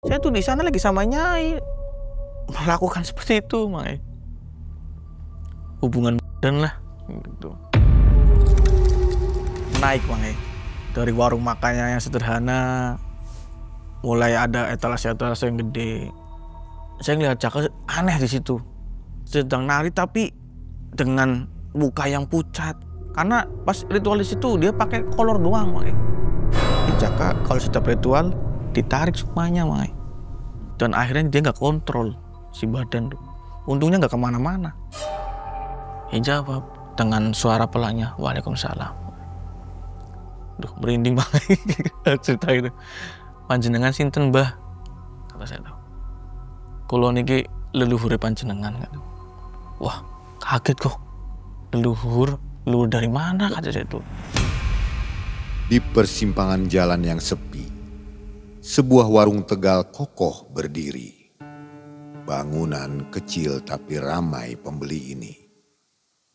Saya tuh di sana lagi sama Nyai melakukan seperti itu, makanya hubungan dan lah gitu. Naik makanya dari warung makannya yang sederhana, mulai ada etalase-etalase yang gede. Saya ngeliat Caka aneh di situ, sedang nari tapi dengan muka yang pucat. Karena pas ritual di situ dia pakai kolor doang, makanya. Caka kalau setiap ritual ditarik sukmanya, makanya. Dan akhirnya dia nggak kontrol si badan tuh. Untungnya nggak kemana-mana. Jawab dengan suara pelannya, "Waalaikumsalam." Duh, merinding banget cerita itu. "Panjenengan sinten, Mbah?" Kata saya tahu. "Kulo niki leluhure panjenengan." Kata. Wah, kaget kok. Leluhur dari mana, kata saya itu. Di persimpangan jalan yang sepi, sebuah warung Tegal kokoh berdiri. Bangunan kecil tapi ramai pembeli ini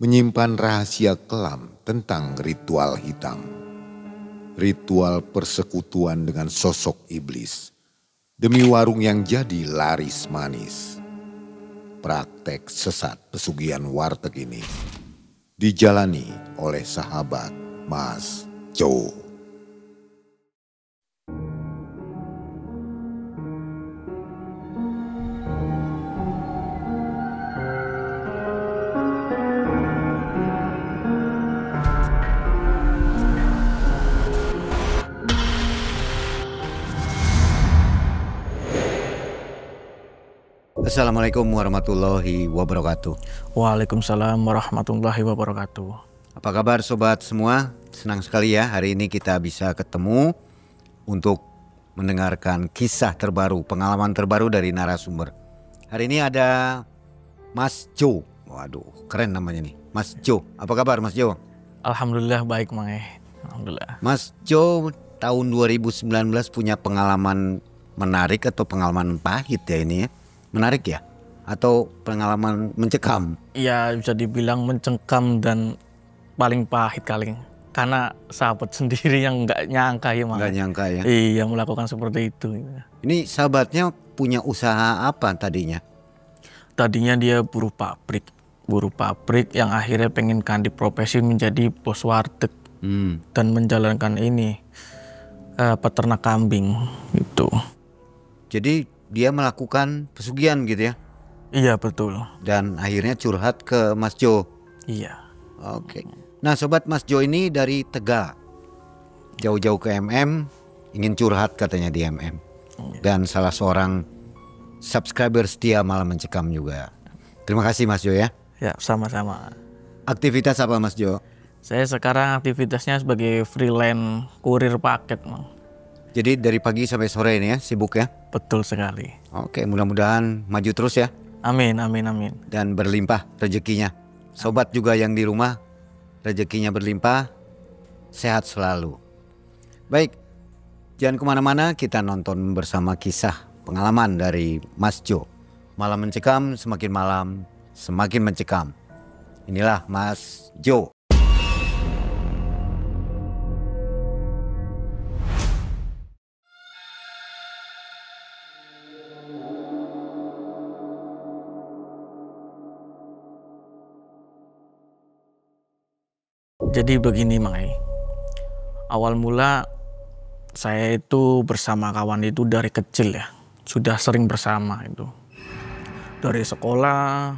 menyimpan rahasia kelam tentang ritual hitam. Ritual persekutuan dengan sosok iblis demi warung yang jadi laris manis. Praktek sesat pesugihan warteg ini dijalani oleh sahabat Mas Jo. Assalamualaikum warahmatullahi wabarakatuh. Waalaikumsalam warahmatullahi wabarakatuh. Apa kabar sobat semua? Senang sekali ya hari ini kita bisa ketemu untuk mendengarkan kisah terbaru, pengalaman terbaru dari narasumber. Hari ini ada Mas Jo. Waduh, keren namanya nih. Mas Jo. Apa kabar Mas Jo? Alhamdulillah baik, Mang. Alhamdulillah. Mas Jo tahun 2019 punya pengalaman menarik atau pengalaman pahit ya ini ya? Menarik ya? Atau pengalaman mencekam? Iya, bisa dibilang mencengkam dan paling pahit kali. Karena sahabat sendiri yang nggak nyangka ya, Mang. Nggak nyangka ya? Iya, melakukan seperti itu. Ini sahabatnya punya usaha apa tadinya? Tadinya dia buruh pabrik yang akhirnya pengen ganti profesi menjadi bos warteg dan menjalankan ini peternak kambing gitu. Jadi dia melakukan pesugihan gitu ya? Iya betul. Dan akhirnya curhat ke Mas Jo. Iya. Oke. Nah sobat, Mas Jo ini dari Tegal, jauh-jauh ke MM, ingin curhat katanya di MM. Dan salah seorang subscriber setia Malam Mencekam juga. Terima kasih Mas Jo ya. Ya sama-sama. Aktivitas apa Mas Jo? Saya sekarang aktivitasnya sebagai freelance kurir paket, Mang. Jadi dari pagi sampai sore ini ya, sibuk ya? Betul sekali. Oke, mudah-mudahan maju terus ya. Amin, amin, amin. Dan berlimpah rezekinya. Sobat juga yang di rumah, rezekinya berlimpah, sehat selalu. Baik, jangan kemana-mana, kita nonton bersama kisah pengalaman dari Mas Jo. Malam Mencekam, semakin malam semakin mencekam. Inilah Mas Jo. Jadi begini, Mang. Awal mula saya itu bersama kawan itu dari kecil ya. Sudah sering bersama itu. Dari sekolah,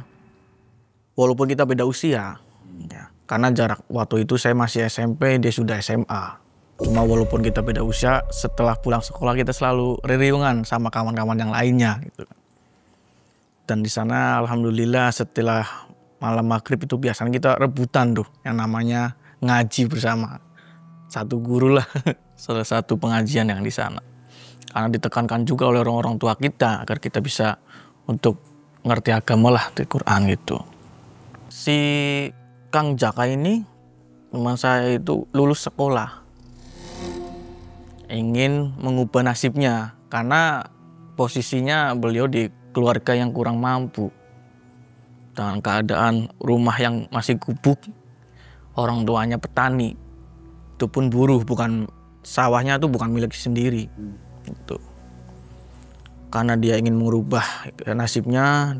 walaupun kita beda usia. Ya, karena jarak waktu itu saya masih SMP, dia sudah SMA. Cuma walaupun kita beda usia, setelah pulang sekolah kita selalu riungan sama kawan-kawan yang lainnya gitu. Dan di sana alhamdulillah setelah malam maghrib itu biasanya kita rebutan tuh yang namanya ngaji bersama. Satu guru lah, salah satu pengajian yang di sana. Karena ditekankan juga oleh orang-orang tua kita agar kita bisa untuk ngerti agama lah di Quran gitu. Si Kang Jaka ini teman saya itu lulus sekolah. Ingin mengubah nasibnya karena posisinya beliau di keluarga yang kurang mampu. Dengan keadaan rumah yang masih gubuk, orang tuanya petani, itu pun buruh, bukan sawahnya itu bukan milik sendiri. Gitu. karena dia ingin mengubah nasibnya.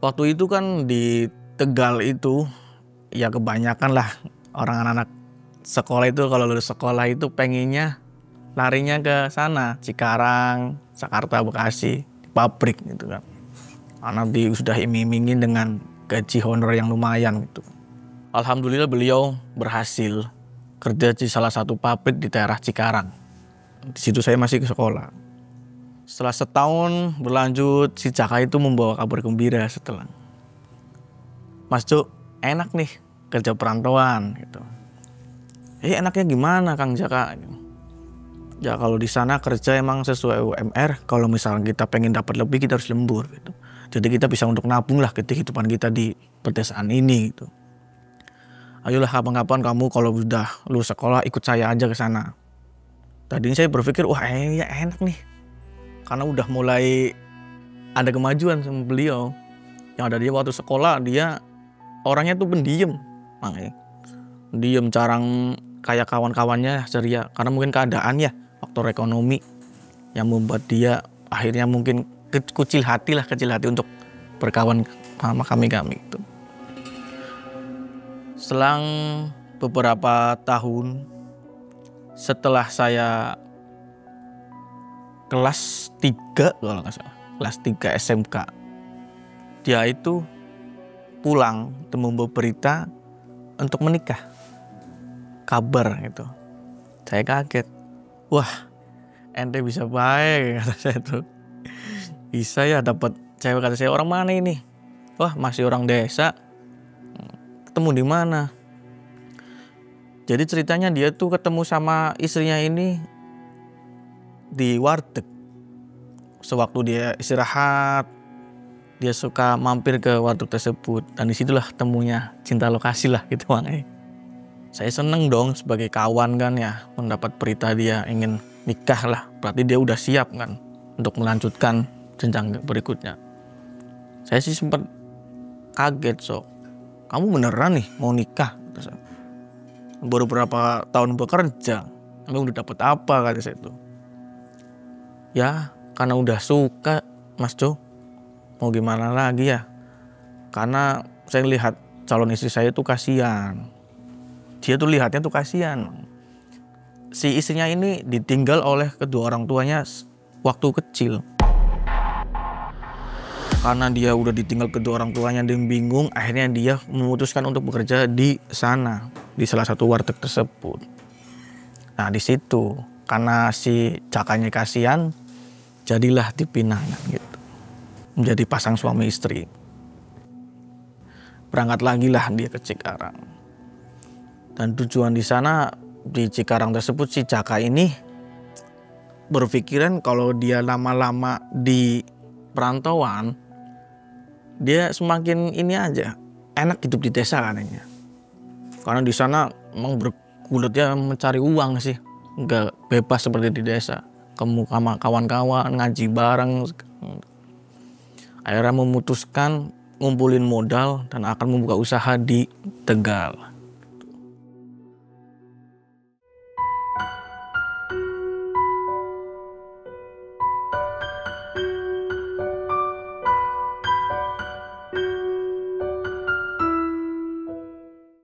Waktu itu kan di Tegal itu ya kebanyakan lah orang anak-anak sekolah itu kalau lulus sekolah itu pengennya larinya ke sana, Cikarang, Jakarta, Bekasi, pabrik gitu kan. Karena sudah iming-imingin dengan gaji honor yang lumayan gitu. Alhamdulillah beliau berhasil kerja di salah satu pabrik di daerah Cikarang. Di situ saya masih ke sekolah. Setelah setahun berlanjut, si Jaka itu membawa kabar gembira setelah, Mas Cuk, enak nih kerja perantauan gitu. Enaknya gimana Kang Jaka? Ya kalau di sana kerja emang sesuai UMR. Kalau misalnya kita pengen dapat lebih kita harus lembur gitu. Jadi kita bisa untuk nabung lah kehidupan kita di pedesaan ini gitu. Ayolah kapan-kapan kamu kalau udah lulus sekolah ikut saya aja ke sana. Tadinya saya berpikir wah ya enak nih. Karena udah mulai ada kemajuan sama beliau. Yang ada dia waktu sekolah dia orangnya tuh pendiam. Makanya diem, jarang kayak kawan-kawannya ceria. Karena mungkin keadaan ya, faktor ekonomi yang membuat dia akhirnya mungkin kecil hati untuk berkawan sama kami itu. Selang beberapa tahun setelah saya kelas 3 kalau nggak salah, kelas 3 SMK, dia itu pulang dan membawa berita untuk menikah, kabar gitu. Saya kaget, wah ente bisa baik kata saya tuh, bisa ya dapat cewek. Kata saya, orang mana ini? Wah masih orang desa. Ketemu di mana? Jadi ceritanya dia tuh ketemu sama istrinya ini di warteg. Sewaktu dia istirahat, dia suka mampir ke warteg tersebut, dan disitulah temunya cinta lokasi lah gitu makanya. Saya seneng dong sebagai kawan kan ya, mendapat berita dia ingin nikah lah, berarti dia udah siap kan untuk melanjutkan jenjang berikutnya. Saya sih sempat kaget, kamu beneran nih mau nikah? Baru berapa tahun bekerja, emang udah dapat apa kata saya tuh. Ya karena udah suka Mas Jo, mau gimana lagi ya. Karena saya lihat calon istri saya tuh kasihan. Dia tuh lihatnya tuh kasihan. Si istrinya ini ditinggal oleh kedua orang tuanya waktu kecil. Karena dia udah ditinggal kedua orang tuanya dan bingung, akhirnya dia memutuskan untuk bekerja di sana, di salah satu warteg tersebut. Nah di situ karena si Jakanya kasihan, jadilah dipinang gitu, menjadi pasang suami istri. Berangkat lagi lah dia ke Cikarang. Dan tujuan di sana, di Cikarang tersebut, si Jaka ini berpikiran kalau dia lama-lama di perantauan, dia semakin ini aja, enak hidup di desa katanya. Karena di sana emang bergulutnya mencari uang sih, nggak bebas seperti di desa. Kamu sama kawan-kawan ngaji bareng. Akhirnya memutuskan ngumpulin modal dan akan membuka usaha di Tegal.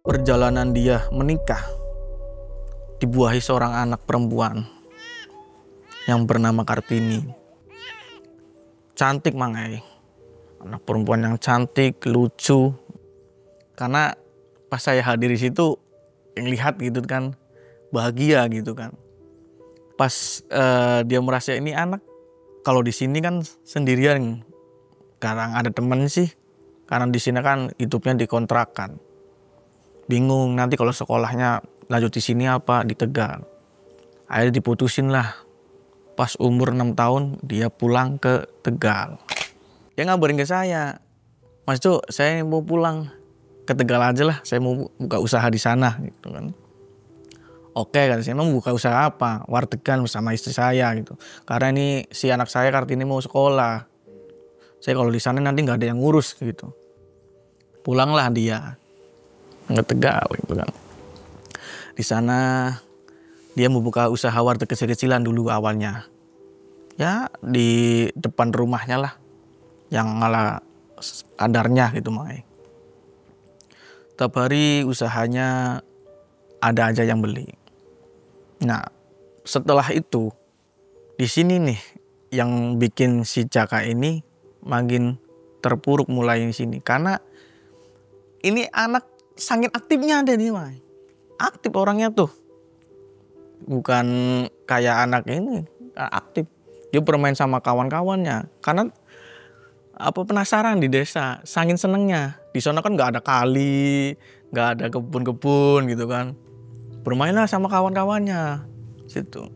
Perjalanan dia menikah dibuahi seorang anak perempuan yang bernama Kartini. Cantik mangai, anak perempuan yang cantik, lucu. Karena pas saya hadir di situ, yang lihat gitu kan, bahagia gitu kan. Pas dia merasa ini anak, kalau di sini kan sendirian, kadang ada temen sih. Karena di sini kan hidupnya dikontrakan. Bingung nanti kalau sekolahnya lanjut di sini apa di Tegal. Akhirnya diputusin lah. Pas umur 6 tahun dia pulang ke Tegal. Dia ngabarin ke saya, Mas Cuk, saya mau pulang ke Tegal aja lah. Saya mau buka usaha di sana gitu kan. Oke kan, saya mau buka usaha apa? Wartegan bersama istri saya gitu. Karena ini si anak saya Kartini mau sekolah. Saya kalau di sana nanti nggak ada yang ngurus gitu. Pulanglah dia ke Tegal gitu kan. Di sana dia membuka usaha warteg kecil-kecilan dulu awalnya. Ya di depan rumahnya lah, yang ngalah kadarnya gitu Mang. Tiap hari usahanya ada aja yang beli. Nah setelah itu di sini nih yang bikin si Jaka ini makin terpuruk mulai di sini, karena ini anak saking aktifnya ada nih Mang. Aktif orangnya tuh, bukan kayak anak ini, aktif. Dia bermain sama kawan-kawannya karena apa, penasaran di desa, saking senengnya. Di sana kan nggak ada kali, nggak ada kebun-kebun gitu kan. Bermainlah sama kawan-kawannya situ.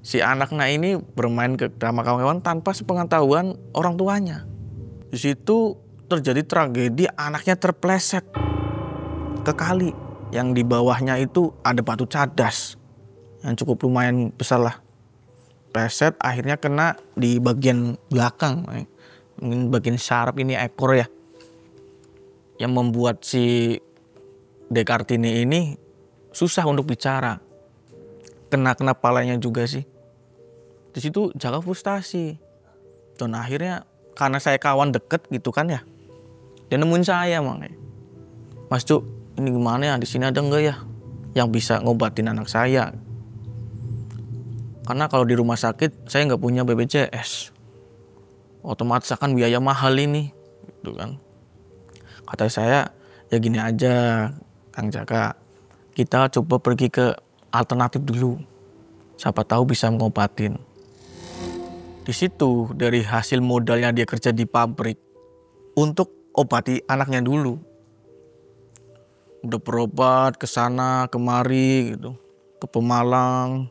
Si anaknya ini bermain sama kawan-kawan tanpa sepengetahuan orang tuanya. Di situ terjadi tragedi, anaknya terpleset ke kali yang di bawahnya itu ada batu cadas yang cukup lumayan besar lah. Pleset, akhirnya kena di bagian belakang, mungkin bagian saraf ini, ekor ya, yang membuat si Dekartini ini susah untuk bicara. Kena palanya juga sih. Di situ Jaka frustasi. Dan akhirnya karena saya kawan deket gitu kan ya, dia nemuin saya Mang. Mas Cuk, ini gimana ya, di sini ada enggak ya yang bisa ngobatin anak saya? Karena kalau di rumah sakit saya nggak punya BPJS, otomatis akan biaya mahal ini, gitu kan. Kata saya, ya gini aja Kang Jaka, kita coba pergi ke alternatif dulu, siapa tahu bisa ngobatin. Di situ dari hasil modalnya dia kerja di pabrik untuk obati anaknya dulu. Udah berobat ke sana kemari gitu, ke Pemalang,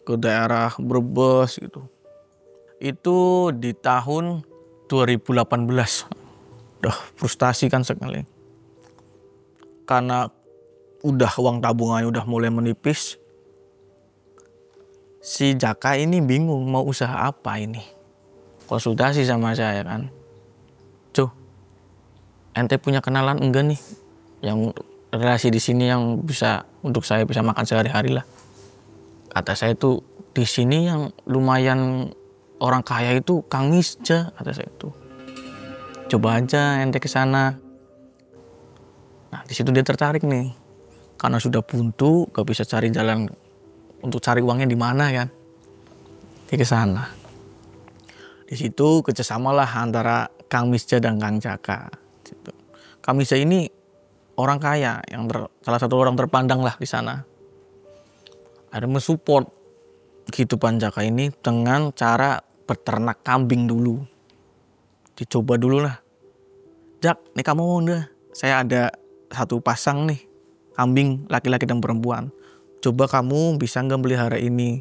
ke daerah Brebes gitu. Itu di tahun 2018. Udah frustasi kan sekali. Karena udah uang tabungannya udah mulai menipis. Si Jaka ini bingung mau usaha apa ini. Konsultasi sama saya kan. Cuh, ente punya kenalan enggak nih yang relasi di sini yang bisa untuk saya bisa makan sehari-hari lah. Kata saya tuh di sini yang lumayan orang kaya itu Kang Misja, kata saya itu. Coba aja ente ke sana. Nah, di situ dia tertarik nih. Karena sudah buntu, gak bisa cari jalan untuk cari uangnya di mana kan. Dia ke sana. Di situ kerjasamalah antara Kang Misja dan Kang Jaka. Kang Misja ini orang kaya, yang salah satu orang terpandang lah di sana. Ada mensupport kehidupan Jaka ini dengan cara beternak kambing dulu. Dicoba dulu lah. Jak, nih kamu mau enggak? Saya ada satu pasang nih kambing laki-laki dan perempuan. Coba kamu bisa nggak melihara ini?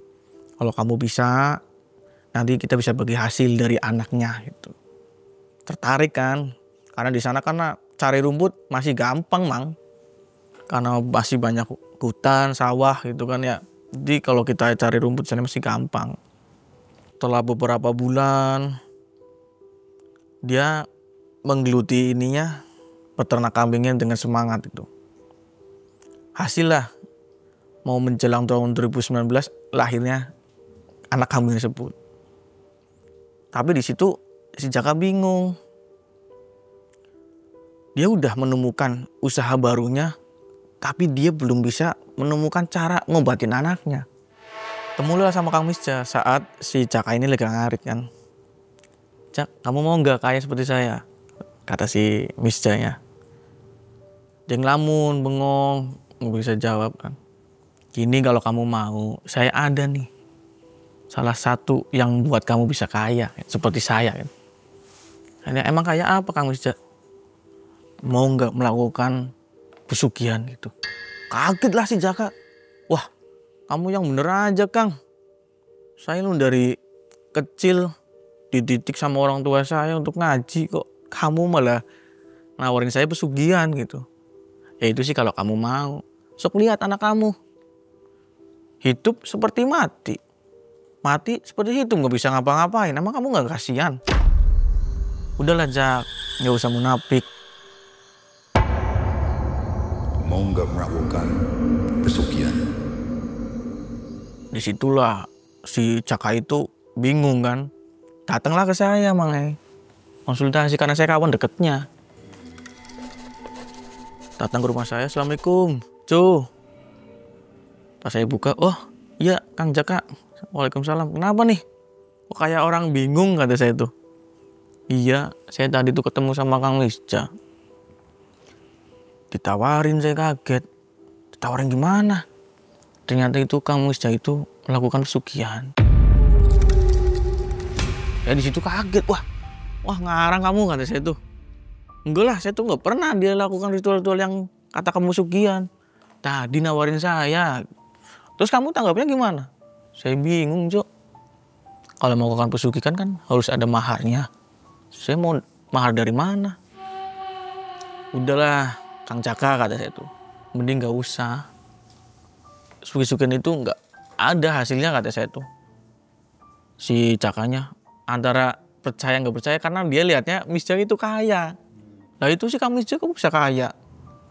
Kalau kamu bisa, nanti kita bisa bagi hasil dari anaknya gitu. Tertarik kan? Karena di sana karena cari rumput masih gampang Mang. Karena masih banyak hutan, sawah gitu kan ya. Jadi kalau kita cari rumput sana masih gampang. Setelah beberapa bulan dia menggeluti ininya, peternak kambingnya dengan semangat itu. Hasil lah mau menjelang tahun 2019 lahirnya anak kambing tersebut. Tapi di situ si Jaka bingung. Dia udah menemukan usaha barunya, tapi dia belum bisa menemukan cara ngobatin anaknya. Temulah sama Kang Misja saat si Jaka ini lagi ngarit kan. Jak, kamu mau nggak kaya seperti saya? Kata si Misjanya. Dia ngelamun, bengong, nggak bisa jawab kan. Gini, kalau kamu mau, saya ada nih salah satu yang buat kamu bisa kaya seperti saya kan. Emang kaya apa Kang Misja? Mau nggak melakukan pesugihan gitu? Kaget lah si Jaka. Wah, kamu yang bener aja Kang. Saya lu dari kecil dididik sama orang tua saya untuk ngaji, kok kamu malah nawarin saya pesugihan gitu. Ya itu sih kalau kamu mau. Sok lihat anak kamu. Hidup seperti mati. Mati seperti hidup, gak bisa ngapa-ngapain. Emang kamu gak kasihan? Udahlah Jak, gak usah munafik. Mau nggak melakukan pesugihan? Disitulah si Jaka itu bingung kan. Datanglah ke saya Mang, konsultasi karena saya kawan deketnya. Datang ke rumah saya, Assalamualaikum, Cu. Pas saya buka, oh iya Kang Jaka. Waalaikumsalam. Kenapa nih? Kok kayak orang bingung kata saya tuh. Iya, saya tadi tuh ketemu sama Kang Misja. Ditawarin, saya kaget. Ditawarin gimana? Ternyata itu Kang Misja itu melakukan pesugihan. Saya di situ kaget, wah ngarang kamu kata saya tuh. Enggak lah, saya tuh nggak pernah dia lakukan ritual-ritual yang kata kamu pesugihan. Tadi nawarin saya. Terus kamu tanggapnya gimana? Saya bingung, Cok. Kalau mau melakukan pesugihan kan harus ada maharnya. Saya mau mahar dari mana? Udahlah, Kang Jaka kata saya tuh. Mending gak usah. Pesugihan itu nggak ada hasilnya kata saya tuh. Si Jakanya antara percaya nggak percaya karena dia lihatnya Misja itu kaya. Nah itu sih Kang Misja kok bisa kaya?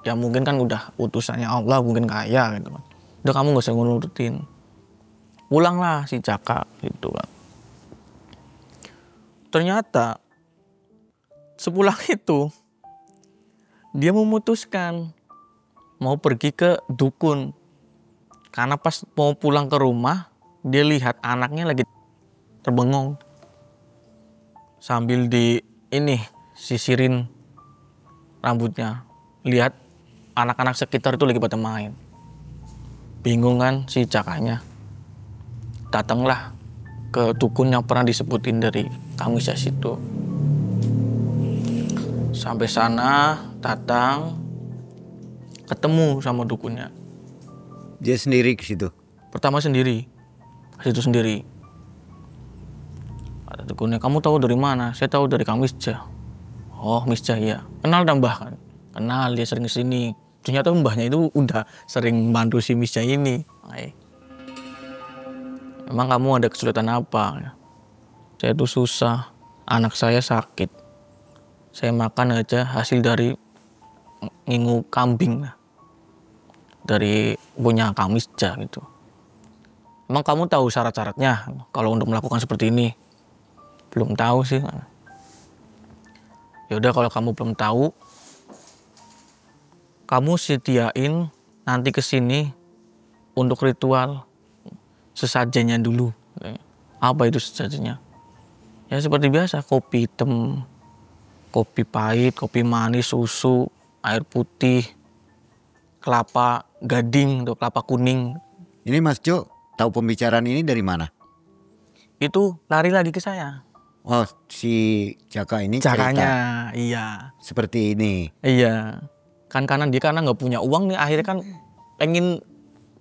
Ya mungkin kan udah utusannya Allah mungkin kaya gitu kan. Udah kamu gak usah ngurutin. Pulanglah si Jaka gitu kan. Ternyata sepulang itu dia memutuskan mau pergi ke dukun. Karena pas mau pulang ke rumah dia lihat anaknya lagi terbengong. Sambil sisirin rambutnya, lihat anak-anak sekitar itu lagi pada main. Bingung kan si Jakanya. Datanglah ke dukun yang pernah disebutin dari Kang Misja situ. Sampai sana, datang, ketemu sama dukunnya. Dia sendiri ke situ? Pertama sendiri, ke situ sendiri. Ada dukunnya, kamu tahu dari mana? Saya tahu dari Kang Misja. Oh Misja ya, kenal tambah kan? Kenal, dia sering kesini. Ternyata mbahnya itu udah sering bantu si Misja ini. Emang kamu ada kesulitan apa? Saya tuh susah, anak saya sakit. Saya makan aja hasil dari ngingu kambing dari punya Kang Misja gitu. Emang kamu tahu syarat-syaratnya kalau untuk melakukan seperti ini? Belum tahu sih. Ya udah kalau kamu belum tahu, kamu sediain nanti kesini untuk ritual sesajennya dulu. Apa itu sesajennya? Ya seperti biasa, kopi hitam, kopi pahit, kopi manis, susu, air putih, kelapa gading atau kelapa kuning. Ini Mas Jo tahu pembicaraan ini dari mana? Itu lari lagi ke saya. Oh, si Jaka ini Jakanya, cerita iya. seperti ini. Iya. Kan karena dia nggak punya uang nih, akhirnya kan pengen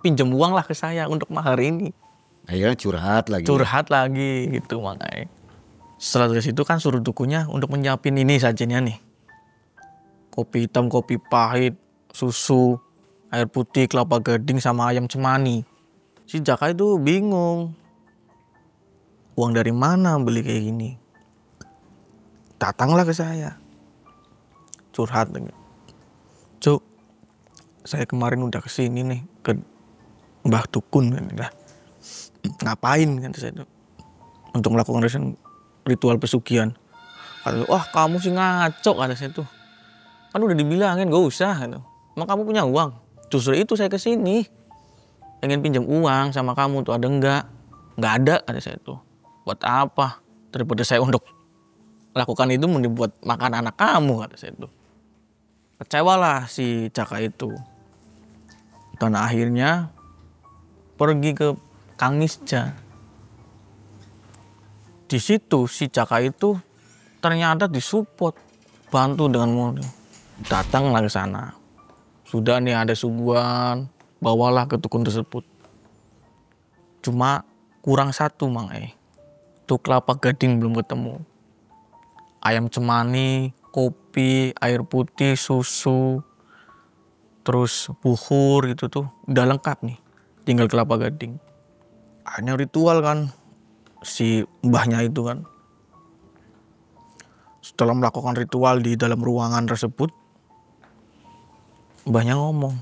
pinjam uang lah ke saya untuk mahar ini. Akhirnya curhat lagi. Curhat lagi gitu makanya. Setelah dari situ kan suruh dukunya untuk menyiapin ini sajinya nih. Kopi hitam, kopi pahit, susu, air putih, kelapa gading sama ayam cemani. Si Jaka itu bingung. Uang dari mana beli kayak gini? Datanglah ke saya. Curhat. Cuk, saya kemarin udah kesini nih ke Mbah Dukun. Ngapain kata saya tuh? Untuk melakukan ritual pesugihan. Kata, wah kamu sih ngaco kata saya tuh. Kan udah dibilangin gak usah gitu. Emang kamu punya uang? Justru itu saya kesini. Pengen pinjam uang sama kamu tuh ada enggak? Enggak ada kata saya tuh. Buat apa? Daripada saya untuk lakukan itu mending buat makan anak kamu kata saya tuh. Kecewalah si Jaka itu. Dan akhirnya pergi ke Kang Misja. Di situ si Jaka itu ternyata disupport, bantu dengan modal. Datanglah ke sana. Sudah nih ada suguhan, bawalah ke dukun tersebut. Cuma kurang satu Mang Tuh kelapa gading belum ketemu. Ayam cemani, kopi, air putih, susu, terus buhur gitu tuh udah lengkap nih. Tinggal kelapa gading. Hanya ritual kan si mbahnya itu kan. Setelah melakukan ritual di dalam ruangan tersebut, mbahnya ngomong,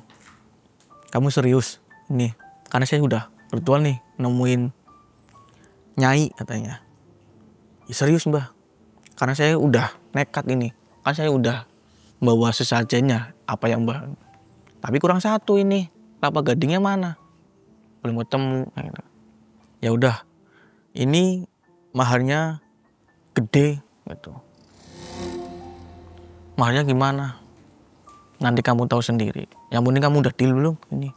kamu serius nih? Karena saya udah ritual nih nemuin Nyai katanya. Ya, serius mbah, karena saya udah nekat ini, kan saya udah bawa sesajennya apa yang mbah, tapi kurang satu ini, kelapa gadingnya mana, belum ketemu. Ya udah, ini maharnya gede gitu. Maharnya gimana? Nanti kamu tahu sendiri. Yang penting kamu udah deal belum ini?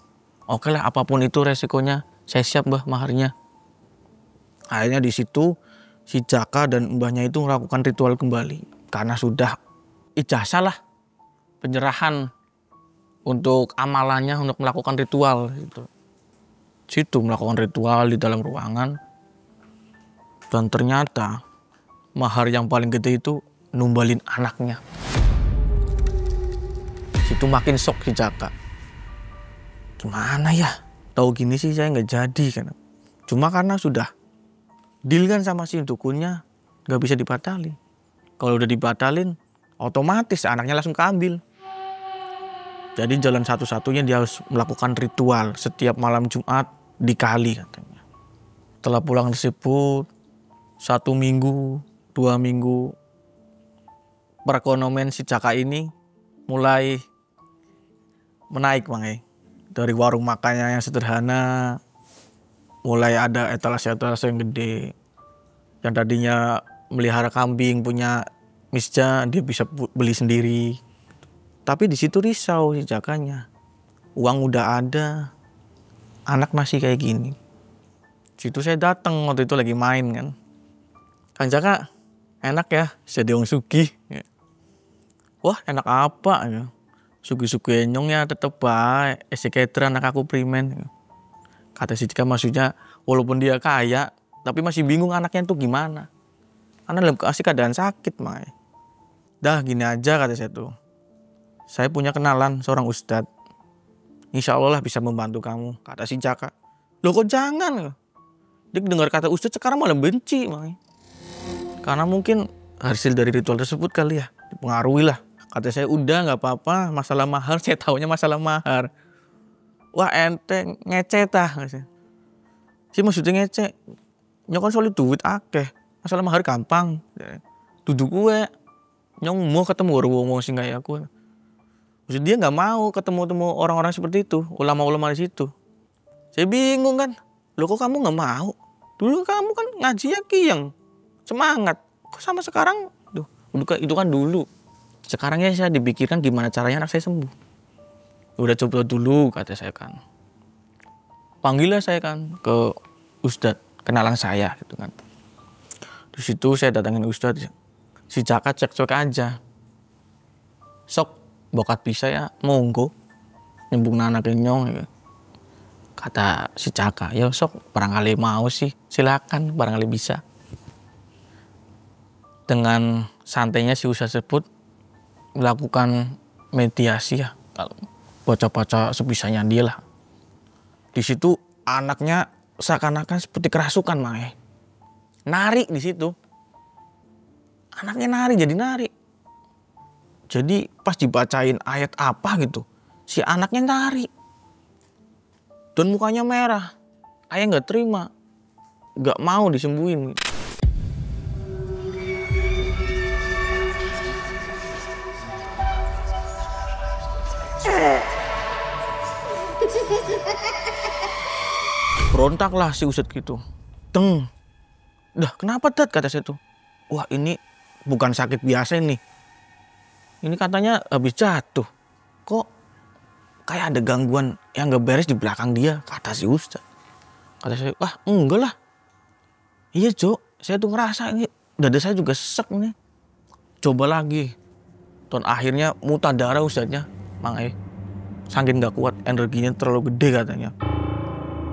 Oke lah, apapun itu resikonya, saya siap mbah maharnya. Akhirnya di situ si Jaka dan mbahnya itu melakukan ritual kembali karena sudah ijazah lah, penyerahan untuk amalannya untuk melakukan ritual gitu. Situ melakukan ritual di dalam ruangan dan ternyata mahar yang paling gede itu numbalin anaknya. Situ makin shock si Jaka. Gimana ya? Tahu gini sih saya nggak jadi kan. Cuma karena sudah deal kan sama si dukunnya, nggak bisa dibatalin. Kalau udah dibatalin, otomatis anaknya langsung keambil. Jadi jalan satu-satunya dia harus melakukan ritual setiap malam Jumat di kali katanya. Setelah pulang tersebut, 1 minggu, 2 minggu, perekonomian si Jaka ini mulai menaik Bang. Dari warung makannya yang sederhana, mulai ada etalase-etalase yang gede. Yang tadinya melihara kambing punya misja, dia bisa beli sendiri. Tapi di situ risau si Jakanya. Uang udah ada, anak masih kayak gini. Situ saya datang waktu itu lagi main kan. Kang Jaka, enak ya jadi wong sugih. Wah, enak apa ya? Sugih-sugih nyong ya tetep baik. Eseketra anak aku primen. Kata si Jaka maksudnya walaupun dia kaya, tapi masih bingung anaknya tuh gimana. Karena dalam keadaan sakit, Mai. Dah gini aja kata saya tuh. Saya punya kenalan seorang ustadz. Insya Allah lah bisa membantu kamu, kata si Jaka. Loh kok jangan? Dia dengar kata ustadz sekarang malah benci, Mai. Karena mungkin hasil dari ritual tersebut kali ya, dipengaruhi lah. Kata saya udah nggak apa-apa, masalah mahar saya taunya masalah mahar. Wah ente ngece tah. Si maksudnya ngece. Nyong kan soal duit akeh. Masalah mahar gampang. Duduk gue. Nyong mau ketemu orang-orang sing kayak aku. Maksud dia nggak mau ketemu orang-orang seperti itu. Ulama-ulama di situ. Saya bingung kan. Loh kok kamu nggak mau? Dulu kamu kan ngaji ya kiyang. Semangat. Kok sama sekarang? Duh, itu kan dulu. Sekarang ya saya dipikirkan gimana caranya anak saya sembuh. Udah coba dulu kata saya kan. Panggillah saya kan ke ustadz kenalan saya gitu kan. Di situ saya datangin ustadz. Si Jaka cek-cek aja. Sok bokat bisa ya monggo nyembung anak nyong ya. Kata si Jaka, ya sok barangkali mau sih silakan barangkali bisa. Dengan santainya si ustadz tersebut melakukan mediasi ya. Kalau baca-baca sebisanya dia lah. Di situ anaknya seakan-akan seperti kerasukan, Mae. Nari di situ. Anaknya nari jadi nari. Jadi pas dibacain ayat apa gitu, si anaknya nari. Dan mukanya merah. Ayah nggak terima, nggak mau disembuhin. Berontaklah si ustadz gitu. Dah kenapa Dad? Kata saya tuh. Wah ini bukan sakit biasa ini. Ini katanya habis jatuh. Kok kayak ada gangguan yang gak beres di belakang dia, kata si ustadz. Kata saya, wah enggak lah. Iya Cok, saya tuh ngerasa ini dada saya juga sesek nih. Coba lagi. Dan akhirnya muntah darah ustadznya. Saking gak kuat, energinya terlalu gede katanya.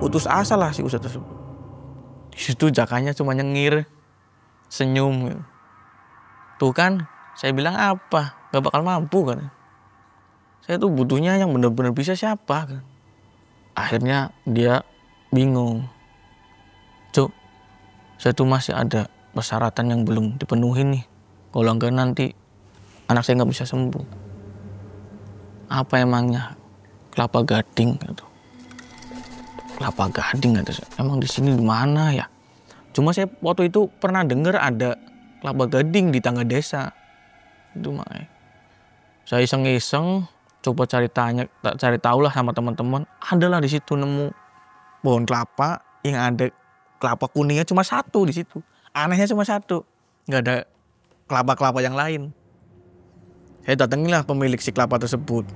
Putus asa lah si ustadz tersebut. Di situ Jakanya cuma nyengir, senyum. Tuh kan, saya bilang apa? Gak bakal mampu kan. Saya tuh butuhnya yang benar-benar bisa siapa kan. Akhirnya dia bingung. Cuk, saya tuh masih ada persyaratan yang belum dipenuhi nih. Kalau enggak nanti anak saya nggak bisa sembuh. Apa emangnya? Kelapa Gading gitu. Kelapa Gading gitu. Emang di sini di mana ya? Cuma saya waktu itu pernah dengar ada kelapa gading di tangga desa. Itu makanya. Saya iseng-iseng coba cari tahu lah sama teman-teman. Adalah di situ nemu pohon kelapa yang ada kelapa kuningnya cuma satu di situ. Anehnya cuma satu. Nggak ada kelapa-kelapa yang lain. Saya datangilah pemilik si kelapa tersebut.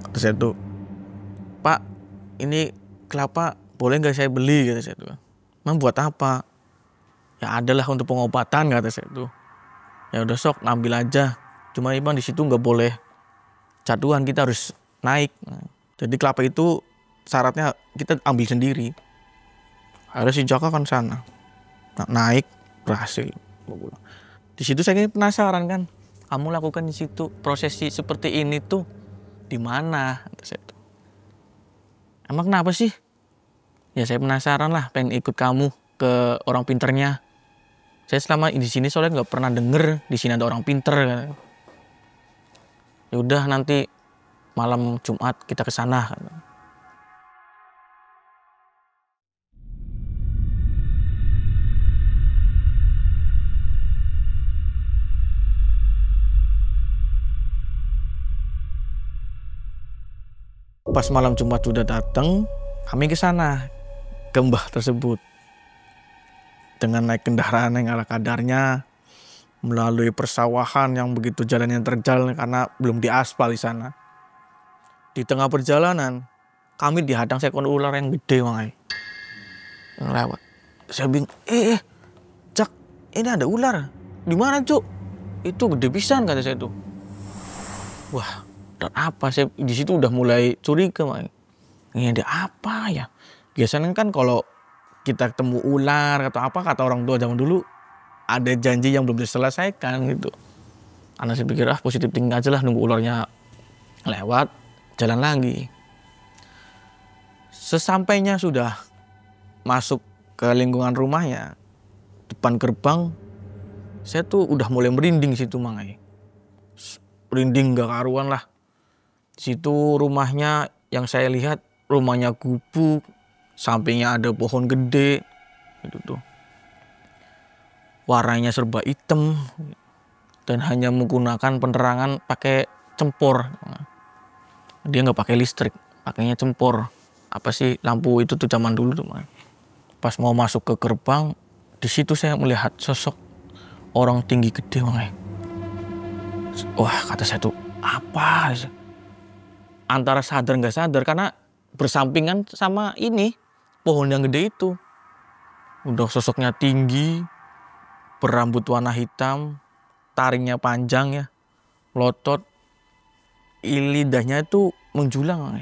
Kata saya tuh, "Pak, ini kelapa boleh nggak saya beli?" Kata saya tuh. "Emang buat apa?" "Ya adalah untuk pengobatan," kata saya tuh. "Ya udah sok ambil aja. Cuma emang di situ nggak boleh jatuhan, kita harus naik." Nah, jadi kelapa itu syaratnya kita ambil sendiri. Ada si Jaka kan sana. Nah, naik berhasil. Di situ saya penasaran kan. Kamu lakukan di situ prosesi seperti ini tuh di mana? Kata saya tuh. "Emang kenapa sih?" "Ya saya penasaran lah, pengen ikut kamu ke orang pinternya. Saya selama di sini soalnya nggak pernah denger di sini ada orang pinter." "Ya udah nanti malam Jumat kita ke sana." Pas malam Jumat sudah datang, kami ke sana, ke mbah tersebut. Dengan naik kendaraan yang ala kadarnya, melalui persawahan yang begitu jalannya terjal karena belum diaspal di sana. Di tengah perjalanan, kami dihadang seekor ular yang gede mangai. Yang lewat. Saya bingung, Cak, ini ada ular. Di mana, Cuk? Itu gede pisan, kata saya tuh. Wah, dan apa? Saya di situ udah mulai curiga, mangai. Ini ada apa ya? Biasanya kan kalau kita ketemu ular atau apa, kata orang tua zaman dulu, ada janji yang belum diselesaikan gitu. Karena saya pikir positif thinking aja lah, nunggu ularnya lewat, jalan lagi. Sesampainya sudah masuk ke lingkungan rumahnya, depan gerbang, saya tuh udah mulai merinding situ mangai. Merinding gak karuan lah. Di situ rumahnya yang saya lihat, rumahnya gubuk, sampingnya ada pohon gede, gitu tuh. Warnanya serba hitam dan hanya menggunakan penerangan pakai cempor. Dia nggak pakai listrik, pakainya cempor. Apa sih lampu itu tuh zaman dulu tuh. Pas mau masuk ke gerbang, di situ saya melihat sosok orang tinggi gede mangai. Wah, kata saya tuh apa? Antara sadar nggak sadar karena bersampingan sama ini pohon yang gede itu. Udah sosoknya tinggi, berambut warna hitam, taringnya panjang ya, melotot, lidahnya itu menjulang.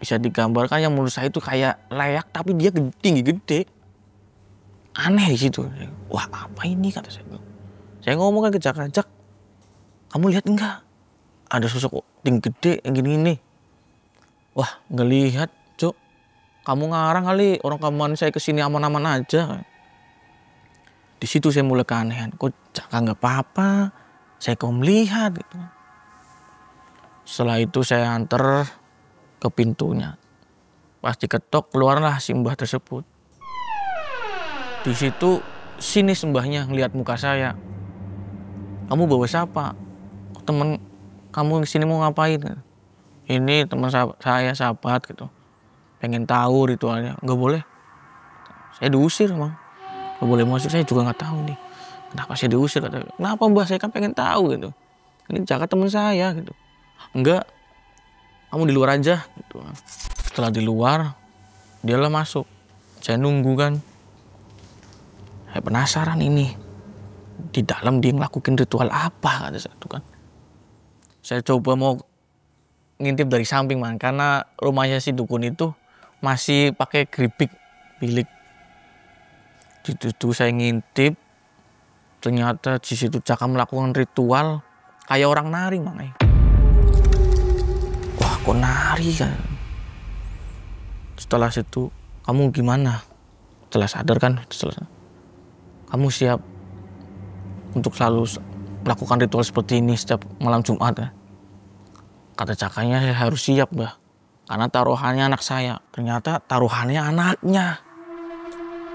Bisa digambarkan yang menurut saya itu kayak leak tapi dia tinggi gede. Aneh di situ. Wah, apa ini, kata saya. Saya ngomong ke Jak, kamu lihat enggak? Ada sosok tinggi gede yang gini-gini. Wah, nggak lihat, Cuk. Kamu ngarang kali, orang kemarin saya kesini aman-aman aja. Di situ saya mulai keanehan. Kok Jaka nggak apa-apa? Saya kok melihat gitu. Setelah itu saya antar ke pintunya. Pas diketok, keluarlah si mbah tersebut. Di situ sini mbahnya ngeliat muka saya. Kamu bawa siapa? Temen kamu kesini mau ngapain? Ini teman saya sahabat gitu. Pengen tahu ritualnya. Nggak boleh. Saya diusir emang. Nggak boleh masuk, saya juga nggak tahu nih. Kenapa saya diusir? Kenapa mbah, saya kan pengen tahu gitu. Ini Jaka teman saya gitu. Enggak. Kamu di luar aja gitu. Setelah di luar, dialah masuk. Saya nunggu kan. Saya penasaran ini. Di dalam dia ngelakuin ritual apa, kata saya tuh kan. Saya coba mau ngintip dari samping man, karena rumahnya si dukun itu masih pakai geribik bilik. Di situ saya ngintip, ternyata di situ Jaka melakukan ritual kayak orang nari mangai. Wah, kok nari kan? Setelah situ, kamu gimana? Setelah sadar kan? Kamu siap untuk selalu melakukan ritual seperti ini setiap malam Jumat ya? Kata Jakanya, saya harus siap, Mbah. Karena taruhannya anak saya. Ternyata taruhannya anaknya.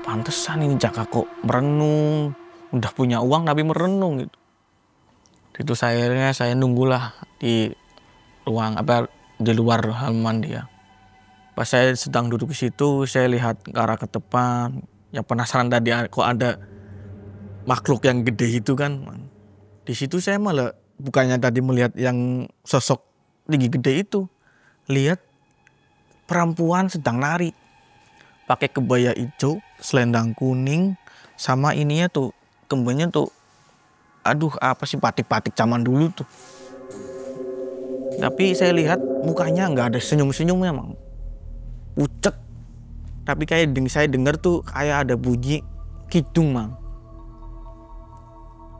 pantesan ini Jaka kok merenung, udah punya uang tapi merenung gitu. Itu saya nunggulah di ruang di luar halaman dia. Pas saya sedang duduk di situ, saya lihat ke arah ke depan. Yang penasaran tadi kok ada makhluk yang gede itu kan. Di situ saya malah bukannya tadi melihat yang sosok tinggi gede itu, lihat perempuan sedang nari, pakai kebaya hijau, selendang kuning, sama ininya tuh kembangnya tuh, aduh apa sih batik-batik zaman dulu tuh. Tapi saya lihat mukanya nggak ada senyum-senyumnya, Mang. Pucet. Tapi kayak saya dengar tuh kayak ada bunyi kidung, Mang.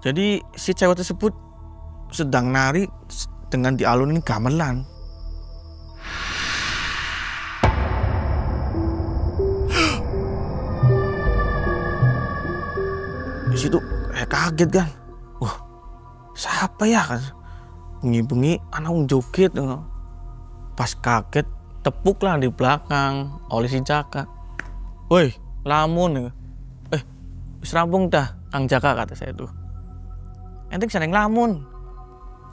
Jadi si cewek tersebut sedang nari dengan dialunin gamelan. Di situ saya kaget kan. Wah, siapa ya kan? Bengi-bengi anak joget. Pas kaget tepuklah di belakang oleh si Jaka. Woi, lamun. Wis rampung dah Kang Jaka, kata saya tuh. Ente seneng lamun,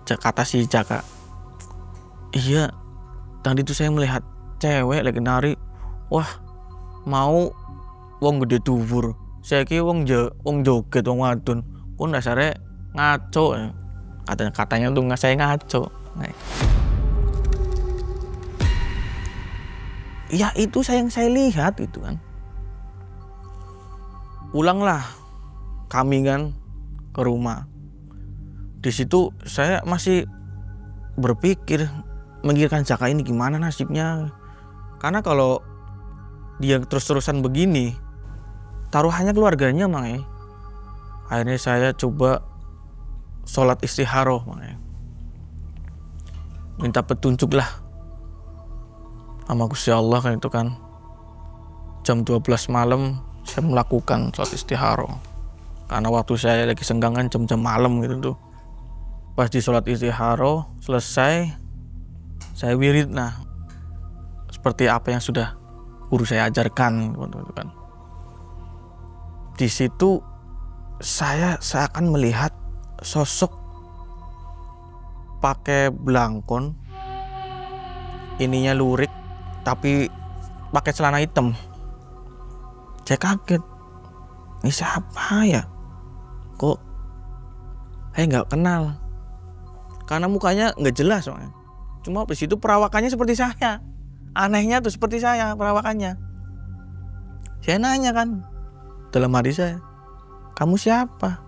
kata si Jaka. Iya, tadi itu saya melihat cewek lagi nari. Wah, mau wong gede dhuwur. Saya kira wong joget, wong wadon. Pun dasarnya ngaco. Katanya tuh saya ngaco. Ya itu yang saya lihat itu kan. Pulanglah kami kan ke rumah. Di situ saya masih berpikir, memikirkan Jaka ini gimana nasibnya. Karena kalau dia terus-terusan begini, taruhannya keluarganya, Mang. Akhirnya saya coba sholat istikharah, Mang. Minta petunjuk lah sama Gusti Allah kan itu kan. Jam 12 malam saya melakukan sholat istikharah. Karena waktu saya lagi senggang kan jam-jam malam gitu tuh. Pas di sholat istikharah selesai, saya wirid seperti apa yang sudah guru saya ajarkan gitu kan. Di situ saya seakan melihat sosok pakai belangkon, ininya lurik tapi pakai celana hitam. Saya kaget, ini siapa ya? Kok saya nggak kenal? Karena mukanya nggak jelas, soalnya. Cuma di situ perawakannya seperti saya. Anehnya tuh seperti saya perawakannya. Saya nanya kan dalam hati saya, kamu siapa?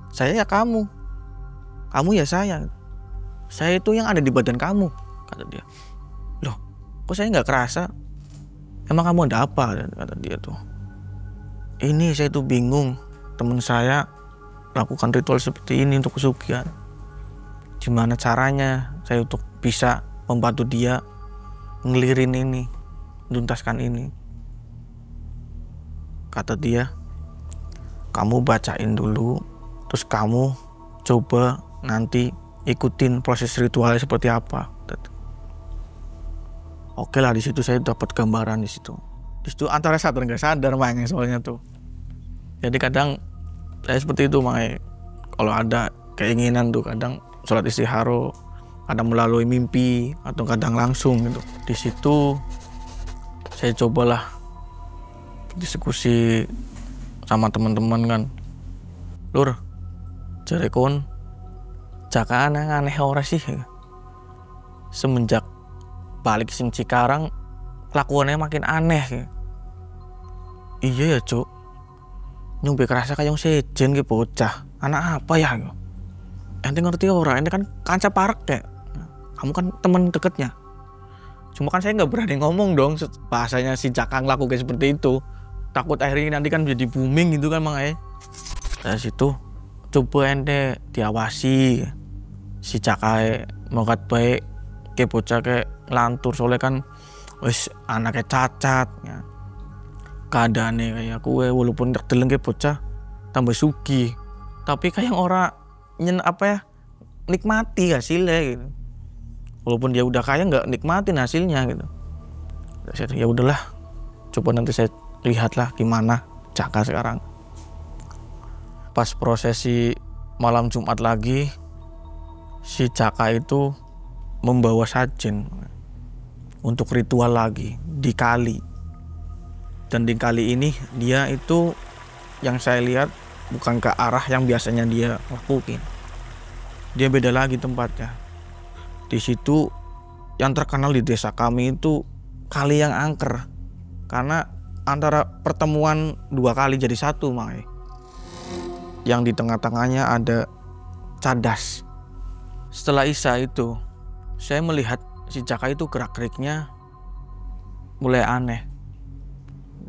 Saya ya kamu ya saya. Saya itu yang ada di badan kamu, kata dia. Loh, kok saya nggak kerasa? Emang kamu ada apa? Kata dia tuh. Ini saya tuh bingung. Teman saya lakukan ritual seperti ini untuk kesugihan. Gimana caranya saya untuk bisa membantu dia ngelirin ini, tuntaskan ini. Kata dia, kamu bacain dulu, terus kamu coba nanti ikutin proses ritualnya seperti apa. Oke lah, di situ saya dapat gambaran di situ. Di situ antara sadar nggak sadar, Mang, soalnya tuh. Jadi kadang saya seperti itu, Mang. Kalau ada keinginan tuh kadang sholat istikharah, kadang melalui mimpi atau kadang langsung gitu. Di situ saya cobalah diskusi sama teman-teman kan. Lur, jare kon Jaka aneh ora sih? Semenjak balik sing Cikarang kelakuannya makin aneh. Iya ya, Cuk. Nyumpe kerasa kayak sejen ke bocah. Anak apa ya? Ente ngerti ora? Ente kan kanca parek deh. Kamu kan teman deketnya. Cuma kan saya nggak berani ngomong dong bahasanya si Jaka ngelakuin seperti itu. Takut akhirnya nanti kan jadi booming gitu kan, Mang. Dari situ coba ente diawasi si Jaka mokat baik ke bocah ke lantur, soalnya kan wis anaknya cacat ya. Keadaannya kayak kue walaupun terdeleng ke bocah tambah sugi, tapi kayak orang nikmati hasilnya gitu. Walaupun dia udah kaya nggak nikmatin hasilnya gitu. Ya udahlah, coba nanti saya lihatlah gimana Jaka sekarang. Pas prosesi malam Jumat lagi, si Jaka itu membawa sajen untuk ritual lagi di kali. Dan di kali ini dia itu yang saya lihat bukan ke arah yang biasanya dia lakuin. Dia beda lagi tempatnya. Di situ yang terkenal di desa kami itu kali yang angker. Karena antara pertemuan dua kali jadi satu, Mang. Yang di tengah-tengahnya ada cadas. Setelah Isya itu, saya melihat si Jaka itu gerak-geriknya mulai aneh.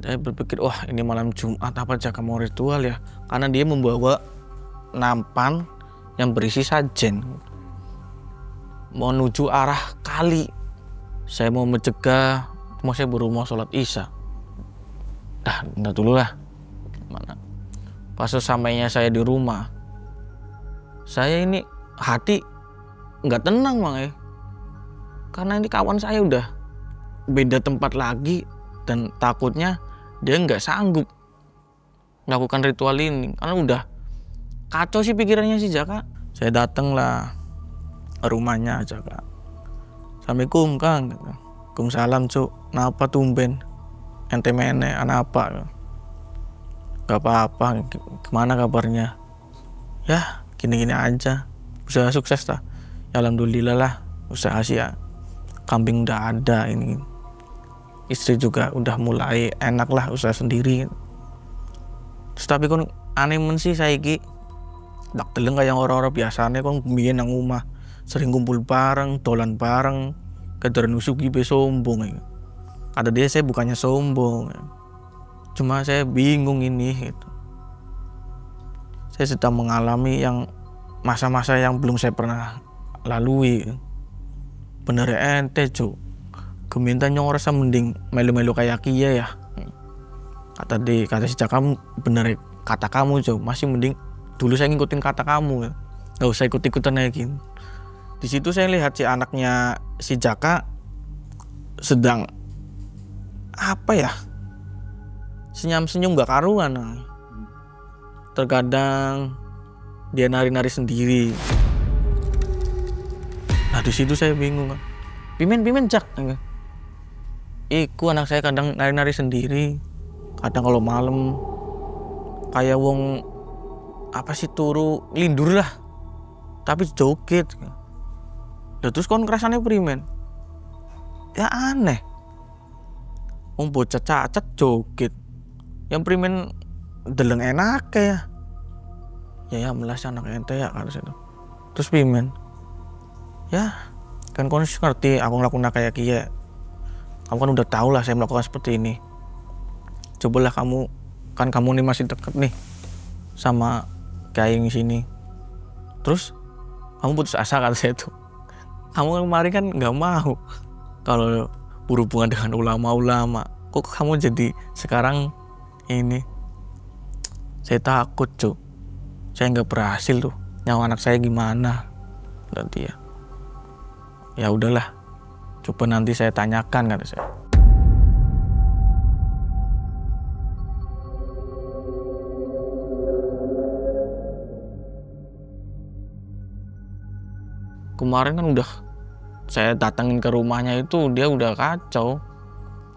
Saya berpikir, wah ini malam Jumat apa Jaka mau ritual ya? Karena dia membawa nampan yang berisi sajen. Menuju arah kali. Saya mau mencegah, saya baru mau sholat Isya. Bentar dulu lah. Mana? Pas sesampainya saya di rumah, saya ini hati nggak tenang, Mang. Karena ini kawan saya udah beda tempat lagi dan takutnya dia nggak sanggup melakukan ritual ini karena udah kacau sih pikirannya si Jaka. Saya datang lah ke rumahnya Jaka. Assalamualaikum Kang. Waalaikumsalam Cuk. Kenapa tumben? Ente mene anak apa? Gak apa-apa, gimana kabarnya? Ya gini-gini aja, usaha sukses lah. Ya, alhamdulillah lah, usaha sih ya. Kambing udah ada ini, istri juga udah mulai enak lah usaha sendiri. Terus tapi kon aneh men sih saiki, dak deleng kayak orang-orang biasanya kon biyen nang omah sering kumpul bareng, dolan bareng, kedoran usuki be sombong. Kata dia saya bukannya sombong. Cuma saya bingung ini gitu. Saya sedang mengalami yang masa-masa yang belum saya pernah lalui. Bener ente Cuk. Geminta nyong rasa mending melu-melu kayak kia ya. Kata si Jaka bener kata kamu Cuk. Masih mending dulu saya ngikutin kata kamu. Gak usah ikut-ikutan lagi. Di situ saya lihat si anaknya si Jaka sedang apa ya? Senyum-senyum gak karuan. Terkadang dia nari-nari sendiri. Nah di situ saya bingung. Pimen Jak. Iku anak saya kadang nari-nari sendiri. Kadang kalau malam kayak wong apa sih turu lindur lah. Tapi joget. Lah terus kon kerasane primen? Ya aneh. Wong bocah cacat joget. Yang primen deleng enak ya. Ya melas anak ente ya kalau itu. Terus primen? Ya kan kau ngerti aku ngelakuin kayak kia. Kamu kan udah tahu lah saya melakukan seperti ini. Cobalah kamu, kan kamu nih masih deket nih sama kayak yang sini. Terus kamu putus asa kata saya tuh. Kamu kemarin kan nggak mau kalau berhubungan dengan ulama-ulama. Kok kamu jadi sekarang ini? Saya takut Cuk. Saya nggak berhasil tuh nyawa anak saya gimana nanti ya. Ya udahlah, coba nanti saya tanyakan kata saya. Kemarin kan udah saya datangin ke rumahnya itu dia udah kacau,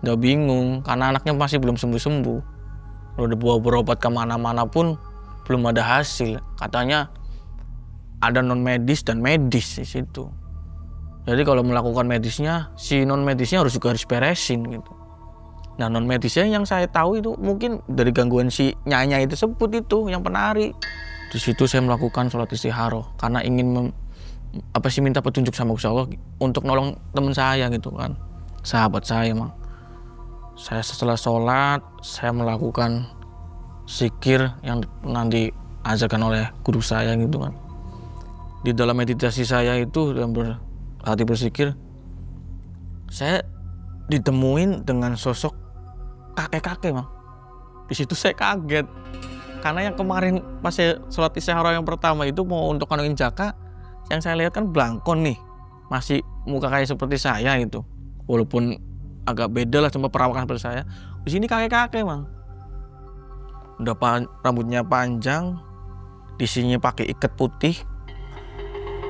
udah bingung karena anaknya masih belum sembuh-sembuh. Udah bawa berobat kemana-mana pun belum ada hasil. Katanya ada non medis dan medis di situ. Jadi kalau melakukan medisnya, si non medisnya harus beresin gitu. Nah non medisnya yang saya tahu itu mungkin dari gangguan si Nyanya itu sebut itu yang penari. Di situ saya melakukan sholat istikharah karena ingin minta petunjuk sama Gusti Allah untuk nolong teman saya gitu kan, sahabat saya Mang. Saya setelah sholat saya melakukan zikir yang nanti diajarkan oleh guru saya gitu kan. Di dalam meditasi saya itu dalam hati berzikir, saya ditemuin dengan sosok kakek-kakek Mang. Di situ saya kaget karena yang kemarin pas saya sholat istikharah yang pertama itu mau untuk kanongin Jaka, yang saya lihat kan belangkon nih, masih muka kayak seperti saya itu, walaupun agak beda lah cuma perawakan seperti saya. Di sini kakek-kakek Mang. Udah rambutnya panjang, di sini pakai ikat putih,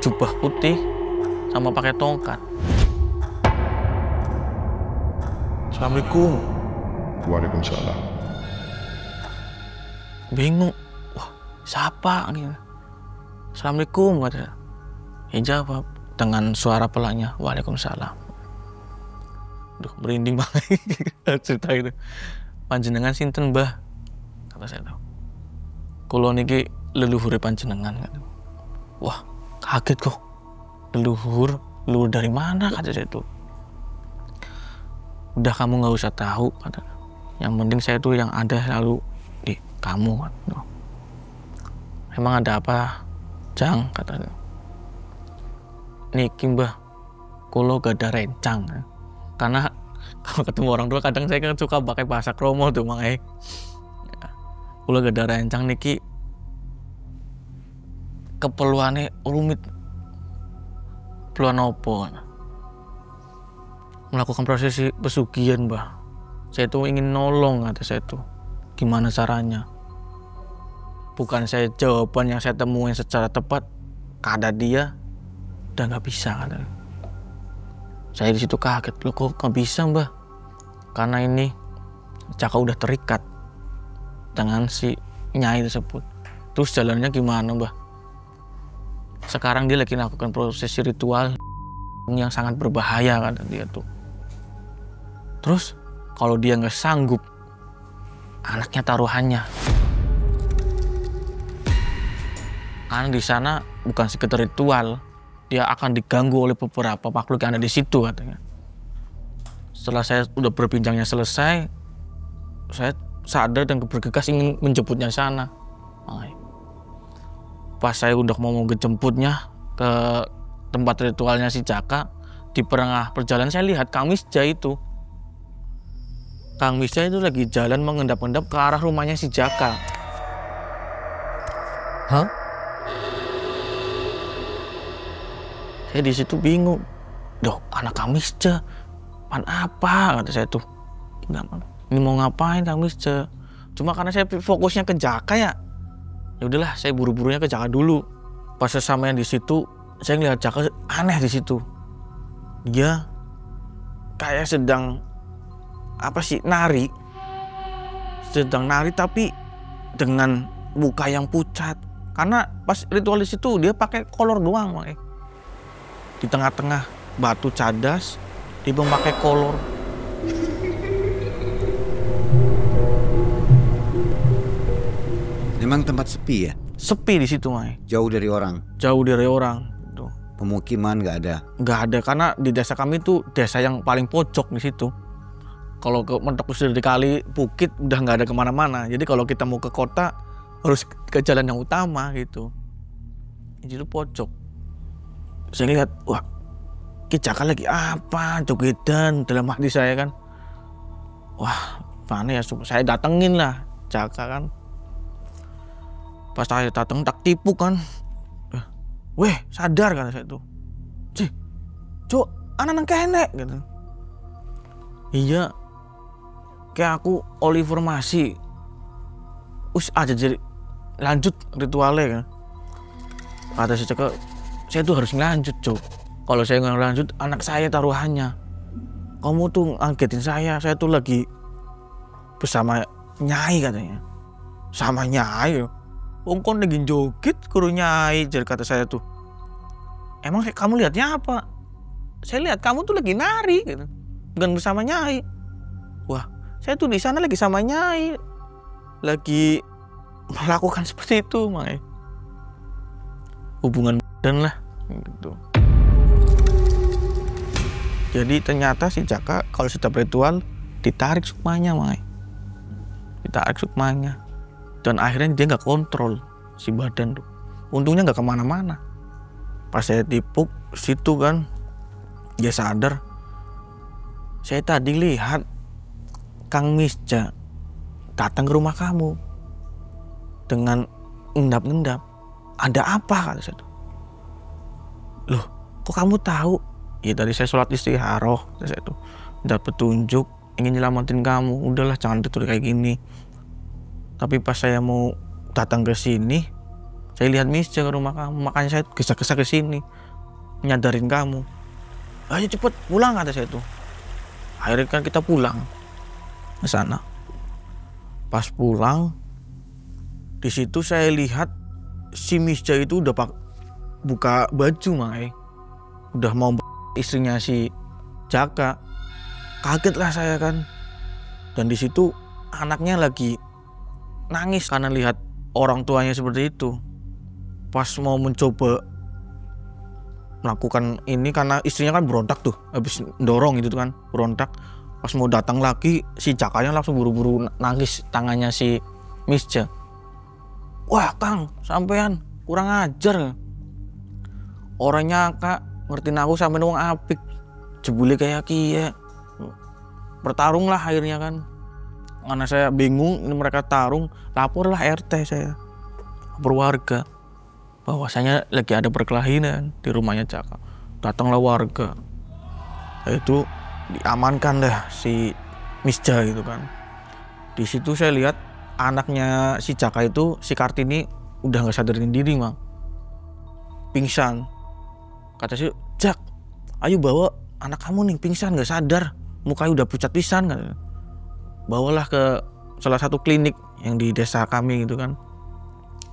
jubah putih, sama pakai tongkat. Assalamualaikum. Waalaikumsalam. Bingung, wah siapa? Assalamualaikum kata. Jawab dengan suara pelaknya, Waalaikumsalam. Duh, merinding banget cerita itu. Panjenengan sinten Mbah? Kata saya tahu. Kulo niki leluhur panjenengan. Wah, kaget kok. Leluhur dari mana? Kata saya tuh. Udah kamu nggak usah tahu. Kata. Yang penting saya tuh yang ada selalu di kamu. Kata. Emang ada apa, Jang? Kata. Niki Mbah, kulo gak ada rencang. Karena kalau ketemu orang tua kadang saya kan suka pakai bahasa kromo tuh makanya. Kulo gak ada rencang niki keperluannya rumit. Keperluan opo? Melakukan prosesi pesugihan Mbah. Saya tuh ingin nolong kata saya tuh. Gimana caranya? Bukan saya jawaban yang saya temuin secara tepat. Kata dia udah nggak bisa kata. Saya di situ kaget. Loh kok nggak bisa Mbah? Karena ini Jaka udah terikat dengan si nyai tersebut. Terus jalannya gimana Mbah? Sekarang dia lagi melakukan prosesi ritual yang sangat berbahaya kata dia tuh. Terus kalau dia nggak sanggup, anaknya taruhannya. Karena di sana bukan sekedar ritual, dia akan diganggu oleh beberapa makhluk yang ada di situ katanya. Setelah saya udah berbincangnya selesai, saya sadar dan bergegas ingin menjemputnya sana. Pas saya udah mau ngejemputnya ke tempat ritualnya si Jaka, di perengah perjalanan saya lihat Kang Misja itu. Kang Misja itu lagi jalan mengendap-endap ke arah rumahnya si Jaka. Hah? Saya di situ bingung. Duh, anak Kang Misja, pan apa? Kata saya tuh. Ini mau ngapain Kang Misja? Cuma karena saya fokusnya ke Jaka ya. Ya udahlah, saya buru-burunya ke Jaka dulu. Pas sesamanya di situ, saya ngeliat Jaka aneh di situ. Dia kayak sedang nari. Sedang nari tapi dengan muka yang pucat. Karena pas ritual di situ dia pakai kolor doang, makanya. Di tengah-tengah batu cadas, dia memakai kolor. Memang tempat sepi ya? Sepi di situ, Mai. Jauh dari orang? Jauh dari orang. Tuh. Pemukiman nggak ada? Nggak ada, karena di desa kami itu desa yang paling pojok di situ. Kalau ke mentok usir di kali bukit udah nggak ada kemana-mana. Jadi kalau kita mau ke kota harus ke jalan yang utama gitu. Itu pojok. Saya lihat, wah, Ki Jaka lagi apa? Jogedan dalam hati saya kan. Wah, mana ya? Saya datengin lah Jaka kan. Pas saya dateng tak tipu kan. Weh, sadar kan saya tuh. Cih, Cuk, anak kenek gitu. Iya. Kayak aku oleh informasi. Aja jadi lanjut ritualnya kan. Kata si Jaka, saya tuh harus ngelanjut, Cuk. Kalau saya nggak lanjut, anak saya taruhannya. Kamu tuh ngagetin saya tuh lagi bersama Nyai katanya. Sama Nyai. Kon lagi joget kuru Nyai, jadi kata saya tuh. Emang kamu lihatnya apa? Saya lihat kamu tuh lagi nari gitu. Bukan bersama Nyai. Wah, saya tuh di sana lagi sama Nyai. Lagi melakukan seperti itu, makanya. Hubungan dan lah gitu. Jadi ternyata si Jaka kalau setiap ritual ditarik sukmanya, makanya. Ditarik sukmanya. Dan akhirnya dia nggak kontrol si badan tuh. Untungnya nggak kemana-mana. Pas saya tipuk situ kan, dia sadar. Saya tadi lihat Kang Misja datang ke rumah kamu dengan ngendap-ngendap. Ada apa kata saya tuh? Loh, kok kamu tahu? Ya tadi saya sholat istikharah, kata saya tuh. Dapat petunjuk ingin nyelamatin kamu, udahlah jangan dituduh kayak gini. Tapi pas saya mau datang ke sini, saya lihat Misja ke rumah kamu, makanya saya gesa-gesa ke sini nyadarin kamu. Ayo cepet pulang, kata saya tuh. Akhirnya kan kita pulang ke sana. Pas pulang, di situ saya lihat si Misja itu udah buka baju, Mang. Udah mau istrinya si Jaka. Kaget lah saya kan. Dan di situ anaknya lagi nangis karena lihat orang tuanya seperti itu. Pas mau mencoba melakukan ini, karena istrinya kan berontak tuh, habis dorong itu kan berontak. Pas mau datang lagi, si Jakanya langsung buru-buru nangis tangannya si Misja. Wah Kang, sampean kurang ajar. Orangnya Kak ngertiin aku sampai wong apik, jebule kayak kia. Bertarung lah akhirnya kan. Karena saya bingung, ini mereka tarung, laporlah RT saya, lapor warga bahwasanya lagi ada perkelahian di rumahnya Jaka. Datanglah warga, itu diamankan dah si Misja gitu kan. Di situ saya lihat anaknya si Jaka itu, si Kartini, udah nggak sadarin diri, Mang, pingsan. Kata si Jak, ayo bawa anak kamu nih pingsan nggak sadar, mukanya udah pucat pisan kan. Bawalah ke salah satu klinik yang di desa kami gitu kan.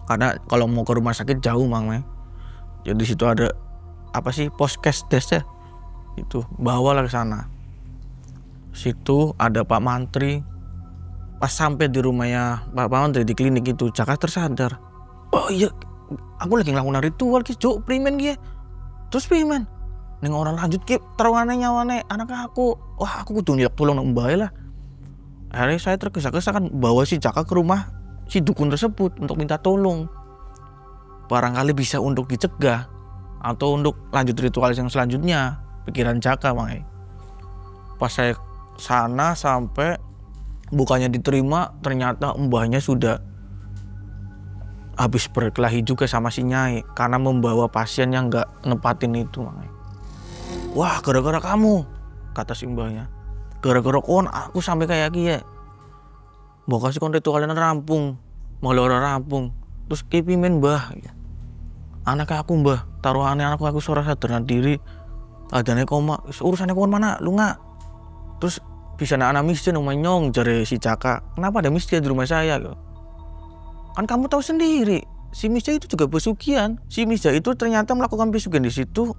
Karena kalau mau ke rumah sakit jauh, Mang. Jadi di situ ada apa sih, poskes desa itu, bawalah ke sana. Situ ada Pak Mantri. Pas sampai di rumahnya Pak Mantri di klinik itu, Jaka tersadar. Oh iya, aku lagi ngelakuin ritual ki, Cuk, primen ki. Terus primen? Ning orang lanjut ki terwane nyawane anak aku. Wah, aku kudu nyelak tolong nang mbae lah. Akhirnya saya tergesa-gesa kan bawa si Jaka ke rumah si dukun tersebut untuk minta tolong. Barangkali bisa untuk dicegah atau untuk lanjut ritual yang selanjutnya, pikiran Jaka, Mang. Pas saya sana sampai bukannya diterima, ternyata mbahnya sudah habis berkelahi juga sama si Nyai karena membawa pasien yang nggak nepatin itu, Mang. Wah, gara-gara kamu, kata si mbahnya. Gara-gara kon aku sampai kayak gini. Mau kasih kon ritualnya rampung, malah orang rampung. Terus kipimen mbah, anak aku mbah, taruhannya anakku aku suara sadar diri, adanya koma, urusannya kon mana, lu nggak? Terus bisa anak Misja namanya nyong, jari si Jaka, kenapa ada Misja di rumah saya? Kan kamu tahu sendiri, si Misja itu juga pesugihan. Si Misja itu ternyata melakukan pesugihan di situ,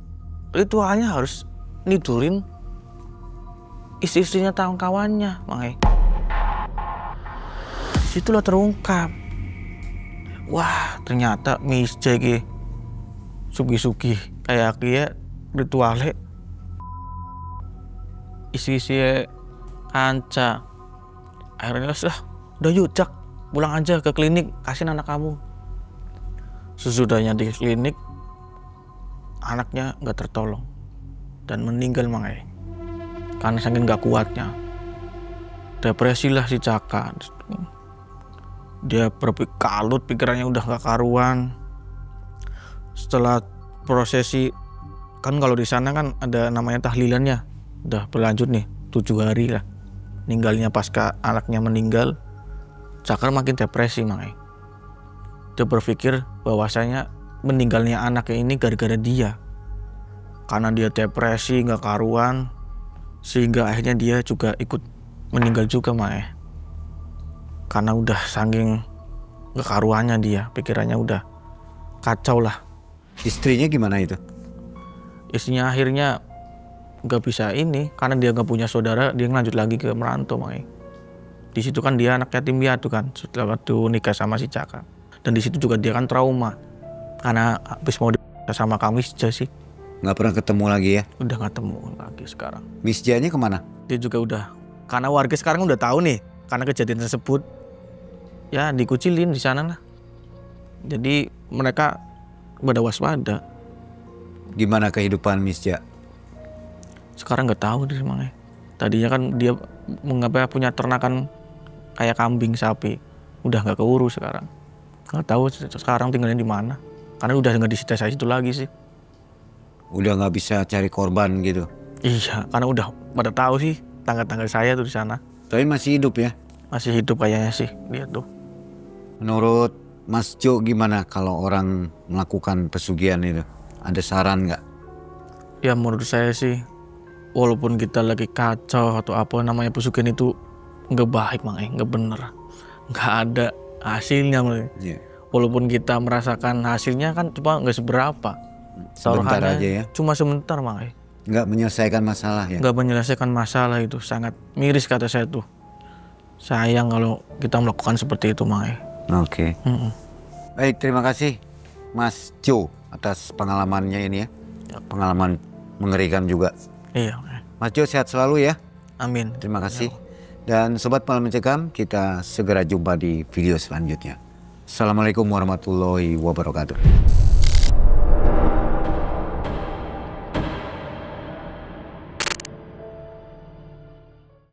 ritualnya harus nidurin istri-istrinya kawan-kawannya, Mang. Situlah terungkap. Wah, ternyata Misja ki sugi-sugi kayak kia ritualnya isi-isi kanca. Akhirnya udah yuk Jak, pulang aja ke klinik, kasih anak kamu. Sesudahnya di klinik, anaknya nggak tertolong dan meninggal, Mang. Karena saking nggak kuatnya, depresi lah si Jaka. Dia kalut, pikirannya udah gak karuan. Setelah prosesi, kan kalau di sana kan ada namanya tahlilannya, udah berlanjut nih 7 hari lah. Ninggalnya pasca anaknya meninggal, Jaka makin depresi, Mang. Dia berpikir bahwasanya meninggalnya anaknya ini gara-gara dia. Karena dia depresi gak karuan, sehingga akhirnya dia juga ikut meninggal juga, Mang. Karena udah saking kekaruannya dia, pikirannya udah kacau lah. Istrinya gimana itu? Istrinya akhirnya nggak bisa ini, karena dia nggak punya saudara, dia lanjut lagi ke merantau, Mang. Di situ kan dia anak yatim piatu kan, setelah waktu nikah sama si Jaka. Dan di situ juga dia kan trauma, karena habis mau sama kami Misja sih. Nggak pernah ketemu lagi ya? Udah nggak ketemu lagi sekarang. Misjanya kemana? Dia juga udah, karena warga sekarang udah tahu nih, karena kejadian tersebut, ya dikucilin di sana lah. Jadi mereka pada waspada. Gimana kehidupan Misja? Sekarang nggak tahu dia, Mang. Tadinya kan dia punya ternakan kayak kambing, sapi, udah nggak keurus sekarang. Nggak tahu sekarang tinggalnya di mana. Karena udah nggak di desa itu lagi sih. Udah nggak bisa cari korban gitu? Iya, karena udah pada tahu sih tetangga-tetangga saya tuh di sana. Tapi masih hidup ya? Masih hidup kayaknya sih dia tuh. Menurut Mas Jo gimana kalau orang melakukan pesugihan itu? Ada saran nggak? Ya menurut saya sih, walaupun kita lagi kacau atau apa namanya pesugihan itu nggak baik nggak bener, nggak ada hasilnya. Iya. Walaupun kita merasakan hasilnya kan cuma nggak seberapa. Sebentar Taruhannya aja ya? Cuma sebentar Nggak menyelesaikan masalah ya? nggak menyelesaikan masalah, itu sangat miris kata saya tuh. Sayang kalau kita melakukan seperti itu Oke. Baik, terima kasih Mas Jo atas pengalamannya ini ya. Pengalaman mengerikan juga. Iya. Mas Jo sehat selalu ya. Amin. Terima kasih. Dan Sobat Malam Mencekam, kita segera jumpa di video selanjutnya. Assalamualaikum warahmatullahi wabarakatuh.